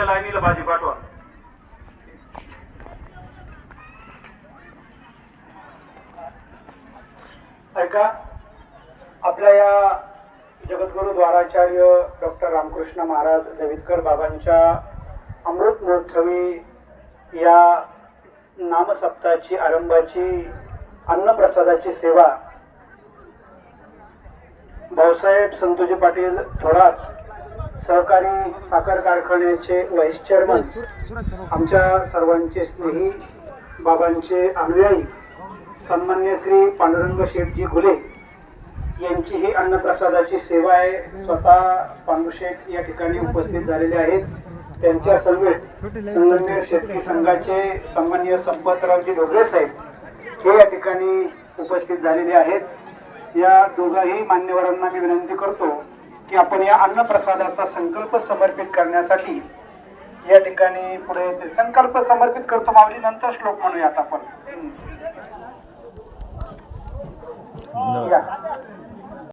पहिल्या लाईनीला भाजी पाठवा. ऐका, आपल्या या जगद्गुरु द्वाराचार्य डॉक्टर रामकृष्ण महाराज देवितकर बाबांच्या अमृत महोत्सवी या नामसप्ताहाची आरंभाची अन्नप्रसादाची सेवा भाऊसाहेब संतोजी पाटील थोरात सहकारी साखर कारखान्याचे व्हाईस चेअरमन, आमच्या सर्वांचे स्नेही, बाबांचे अनुयायी सन्मान्य श्री पांडुरंग शेठजी घुले यांची ही अन्नप्रसादाची सेवा आहे. स्वतः पांडुशेठ या ठिकाणी उपस्थित झालेले आहेत. त्यांच्या समवेत संगमनेर शेतकरी संघाचे सन्मान्य संपतरावजी ढोबळे साहेब हे या ठिकाणी उपस्थित झालेले आहेत. या दोघाही मान्यवरांना मी विनंती करतो की आपण या अन्नप्रसादाचा संकल्प समर्पित करण्यासाठी या ठिकाणी पुढे संकल्प समर्पित करतो. माऊली नंतर श्लोक म्हणूयात आपण. या